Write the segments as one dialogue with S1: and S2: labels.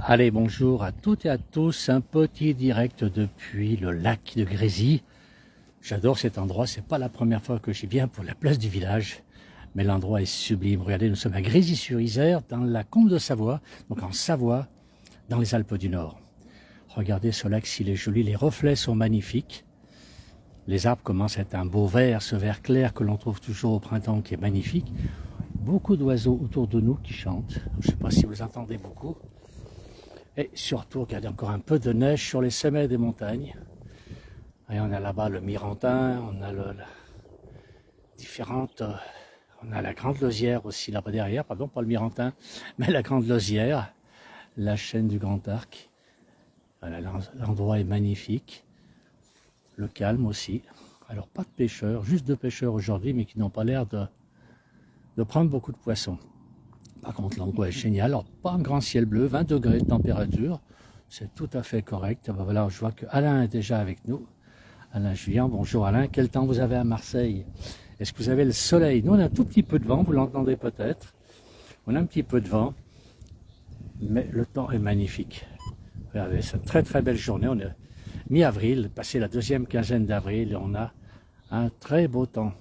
S1: Allez, bonjour à toutes et à tous, un petit direct depuis le lac de Grésy. J'adore cet endroit, c'est pas la première fois que j'y viens pour la place du village, mais l'endroit est sublime. Regardez, nous sommes à Grésy-sur-Isère, dans la Combe de Savoie, donc en Savoie, dans les Alpes du Nord. Regardez ce lac s'il est joli, les reflets sont magnifiques. Les arbres commencent à être un beau vert, ce vert clair que l'on trouve toujours au printemps qui est magnifique. Beaucoup d'oiseaux autour de nous qui chantent, je ne sais pas si vous entendez beaucoup. Et surtout, regardez encore un peu de neige sur les sommets des montagnes. Et on a là-bas le Mirantin, on a on a la Grande Lausière aussi là-bas derrière, pardon, pas le Mirantin, mais la Grande Lausière, la chaîne du Grand Arc. Voilà, l'endroit est magnifique, le calme aussi. Alors pas de pêcheurs, juste deux pêcheurs aujourd'hui, mais qui n'ont pas l'air de prendre beaucoup de poissons. Par contre, l'endroit est génial. Alors, pas un grand ciel bleu, 20 degrés de température. C'est tout à fait correct. Ben voilà, je vois que Alain est déjà avec nous. Alain Julien, bonjour Alain. Quel temps vous avez à Marseille? Est-ce que vous avez le soleil? Nous, on a un tout petit peu de vent, vous l'entendez peut-être. On a un petit peu de vent, mais le temps est magnifique. Regardez, c'est une très très belle journée. On est mi-avril, passé la deuxième quinzaine d'avril, et on a un très beau temps.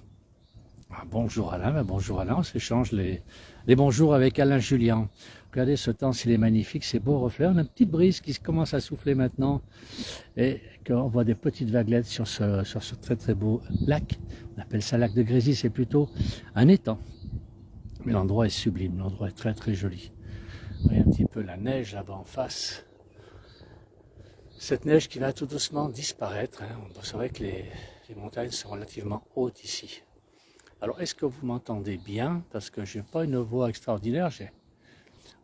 S1: Bonjour Alain, bonjour Alain, on s'échange les bonjours avec Alain Julien. Regardez ce temps, s'il est magnifique, c'est beau reflet. On a une petite brise qui commence à souffler maintenant et on voit des petites vaguelettes sur ce très très beau lac. On appelle ça lac de Grésy, c'est plutôt un étang. Mais l'endroit est sublime, l'endroit est très très joli. Vous voyez un petit peu la neige là-bas en face. Cette neige qui va tout doucement disparaître. C'est vrai que les montagnes sont relativement hautes ici. Alors, est-ce que vous m'entendez bien? Parce que je n'ai pas une voix extraordinaire.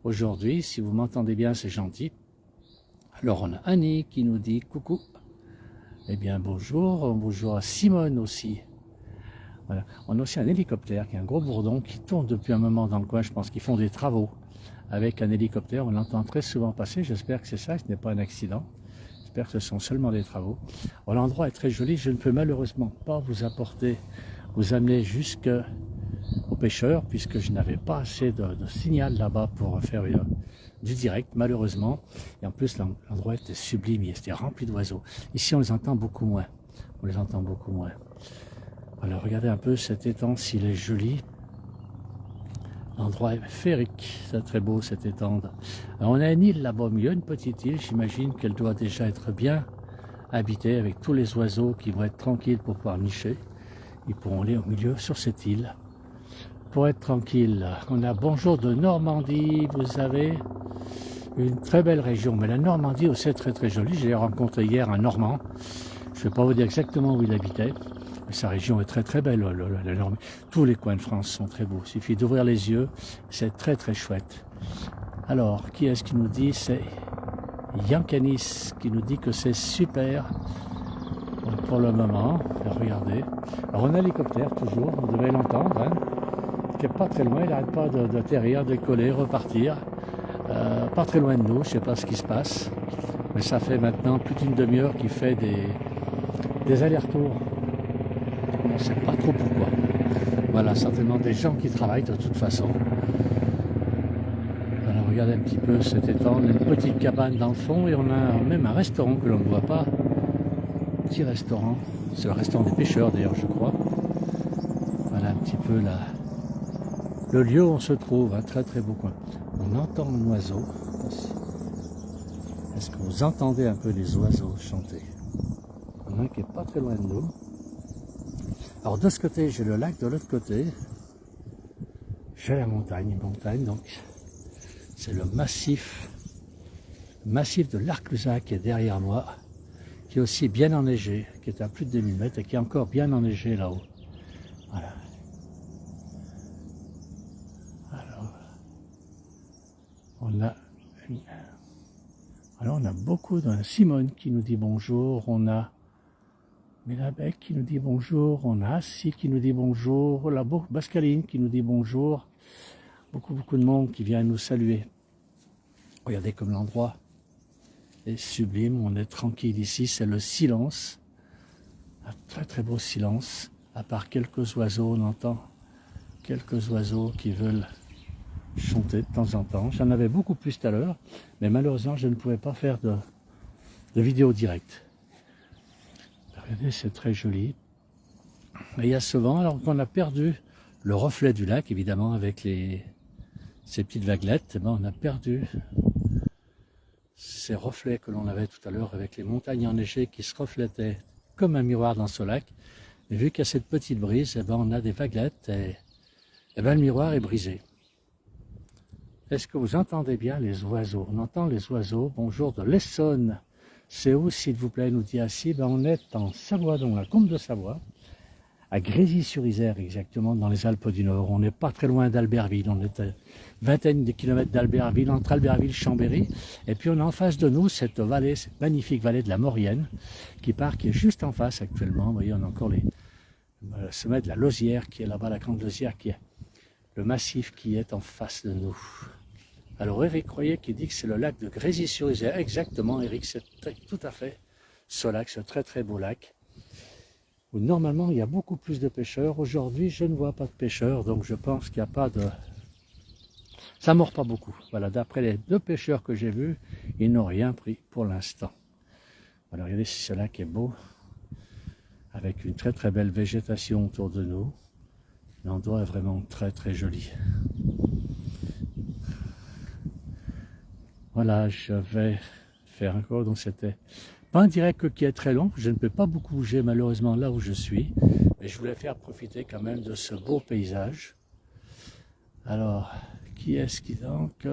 S1: Aujourd'hui, si vous m'entendez bien, c'est gentil. Alors, on a Annie qui nous dit coucou. Eh bien, bonjour. Bonjour à Simone aussi. Voilà. On a aussi un hélicoptère qui est un gros bourdon qui tourne depuis un moment dans le coin. Je pense qu'ils font des travaux avec un hélicoptère. On l'entend très souvent passer. J'espère que c'est ça, que ce n'est pas un accident. J'espère que ce sont seulement des travaux. Alors, l'endroit est très joli. Je ne peux malheureusement pas vous amener jusqu'aux pêcheurs puisque je n'avais pas assez de signal là-bas pour faire du direct malheureusement. Et en plus l'endroit était sublime, il était rempli d'oiseaux. Ici on les entend beaucoup moins. Alors regardez un peu cet étang s'il est joli. L'endroit est féerique, c'est très beau cet étang. Alors, on a une île là-bas au milieu, une petite île, j'imagine qu'elle doit déjà être bien habitée avec tous les oiseaux qui vont être tranquilles pour pouvoir nicher. Ils pourront aller au milieu sur cette île pour être tranquille. On a bonjour de Normandie, vous avez une très belle région, mais la Normandie aussi est très très jolie. J'ai rencontré hier un Normand, je ne vais pas vous dire exactement où il habitait, mais sa région est très très belle. Tous les coins de France sont très beaux, il suffit d'ouvrir les yeux, c'est très très chouette. Alors, qui est-ce qui nous dit? C'est Yankanis qui nous dit que c'est super. Pour le moment, regardez. Alors on a l'hélicoptère toujours, vous devez l'entendre, qui n'est pas très loin, il n'arrête pas d'atterrir, décoller, repartir. Pas très loin de nous, je ne sais pas ce qui se passe, mais ça fait maintenant plus d'une demi-heure qu'il fait des allers-retours. On ne sait pas trop pourquoi. Voilà, certainement des gens qui travaillent de toute façon. Alors regardez un petit peu cet étang, on a une petite cabane dans le fond et on a même un restaurant que l'on ne voit pas. Petit restaurant, c'est le restaurant des pêcheurs d'ailleurs je crois. Voilà un petit peu le lieu où on se trouve, un très très beau coin. On entend un oiseau. Est-ce que vous entendez un peu les oiseaux chanter? Il y en a un qui n'est pas très loin de nous. Alors de ce côté j'ai le lac, de l'autre côté j'ai la montagne, donc c'est le massif de l'Arclusa qui est derrière moi, qui est aussi bien enneigé, qui est à plus de 2000 mètres et qui est encore bien enneigé là-haut. Voilà. Alors on a beaucoup de Simone qui nous dit bonjour, on a Mélabec qui nous dit bonjour, on a Assis qui nous dit bonjour, la Bascaline qui nous dit bonjour, beaucoup de monde qui vient nous saluer. Regardez comme l'endroit est sublime, on est tranquille ici, c'est le silence, un très très beau silence, à part quelques oiseaux, on entend quelques oiseaux qui veulent chanter de temps en temps. J'en avais beaucoup plus tout à l'heure, mais malheureusement, je ne pouvais pas faire de vidéo directe. Regardez, c'est très joli. Et il y a ce vent, alors qu'on a perdu le reflet du lac, évidemment, avec ces petites vaguelettes. Ben, on a perdu ces reflets que l'on avait tout à l'heure avec les montagnes enneigées qui se reflétaient comme un miroir dans ce lac. Et vu qu'il y a cette petite brise, eh ben, on a des vaguelettes et ben, le miroir est brisé. Est-ce que vous entendez bien les oiseaux? On entend les oiseaux. Bonjour de l'Essonne. C'est où, s'il vous plaît, nous dit Assis? Ben, on est en Savoie, donc la Combe de Savoie, à Grésy-sur-Isère, exactement, dans les Alpes du Nord. On n'est pas très loin d'Albertville. On est à vingtaine de kilomètres d'Albertville, entre Albertville et Chambéry. Et puis, on a en face de nous cette vallée, cette magnifique vallée de la Maurienne, qui est juste en face actuellement. Vous voyez, on a encore le sommet de la Lausière, qui est là-bas, la grande Lausière, qui est le massif qui est en face de nous. Alors Eric Royer qui dit que c'est le lac de Grésy-sur-Isère. Exactement Eric, c'est tout à fait ce lac, ce très très beau lac. Où normalement il y a beaucoup plus de pêcheurs. Aujourd'hui je ne vois pas de pêcheurs, donc je pense qu'il n'y a pas de... Ça ne mord pas beaucoup. Voilà, d'après les 2 pêcheurs que j'ai vus, ils n'ont rien pris pour l'instant. Voilà, regardez si ce lac est beau. Avec une très très belle végétation autour de nous. L'endroit est vraiment très très joli. Voilà, je vais faire encore, donc c'était pas un direct qui est très long, je ne peux pas beaucoup bouger malheureusement là où je suis, mais je voulais faire profiter quand même de ce beau paysage. Alors, qui est-ce qui donc?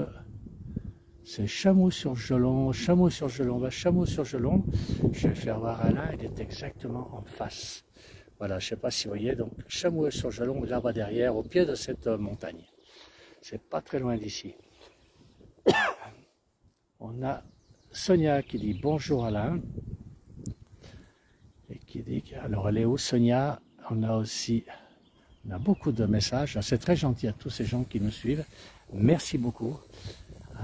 S1: C'est Chameau-sur-Gelon, Chameau-sur-Gelon, Chameau-sur-Gelon, je vais faire voir Alain, il est exactement en face. Voilà, je ne sais pas si vous voyez, donc Chameau-sur-Gelon, là-bas derrière, au pied de cette montagne. C'est pas très loin d'ici. On a Sonia qui dit bonjour Alain. Et qui dit, alors elle est où Sonia? On a beaucoup de messages. C'est très gentil à tous ces gens qui nous suivent. Merci beaucoup.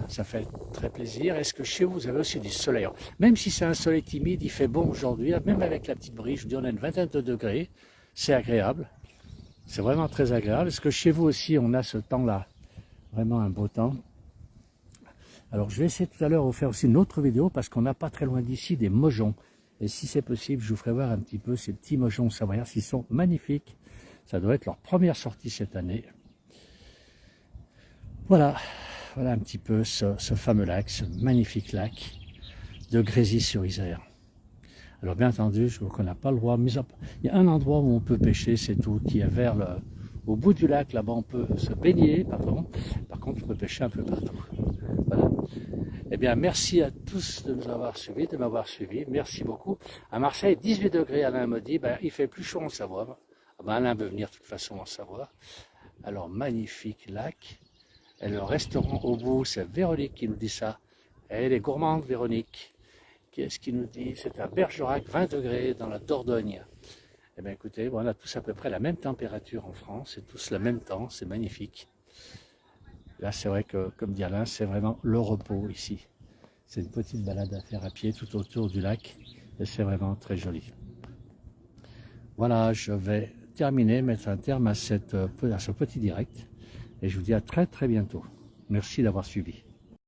S1: Ça fait très plaisir. Est-ce que chez vous, vous avez aussi du soleil? Même si c'est un soleil timide, il fait bon aujourd'hui. Même avec la petite brise, je vous dis, on a une vingtaine de degrés. C'est agréable. C'est vraiment très agréable. Est-ce que chez vous aussi, on a ce temps-là? Vraiment un beau temps. Alors je vais essayer tout à l'heure de vous faire aussi une autre vidéo parce qu'on n'a pas très loin d'ici des mojons. Et si c'est possible, je vous ferai voir un petit peu ces petits mojons savoyards. Ils sont magnifiques. Ça doit être leur première sortie cette année. Voilà, voilà un petit peu ce fameux lac, ce magnifique lac de Grésy-sur-Isère. Alors bien entendu, je vois qu'on n'a pas le droit. Il y a un endroit où on peut pêcher, c'est tout, qui est vers au bout du lac. Là-bas, on peut se baigner, pardon. Par contre, on peut pêcher un peu partout. Voilà. Eh bien, merci à tous de nous avoir suivis, de m'avoir suivi. Merci beaucoup. À Marseille, 18 degrés, Alain me dit, ben, il fait plus chaud en Savoie. Ah ben, Alain veut venir de toute façon en Savoie. Alors, magnifique lac. Et le restaurant au bout, c'est Véronique qui nous dit ça. Elle est gourmande, Véronique. Qu'est-ce qui nous dit? C'est à Bergerac, 20 degrés dans la Dordogne. Eh bien, écoutez, on a tous à peu près la même température en France, c'est tous le même temps, c'est magnifique. Là, c'est vrai que, comme dit Alain, c'est vraiment le repos ici. C'est une petite balade à faire à pied tout autour du lac et c'est vraiment très joli. Voilà, je vais terminer, mettre un terme à ce petit direct et je vous dis à très très bientôt. Merci d'avoir suivi.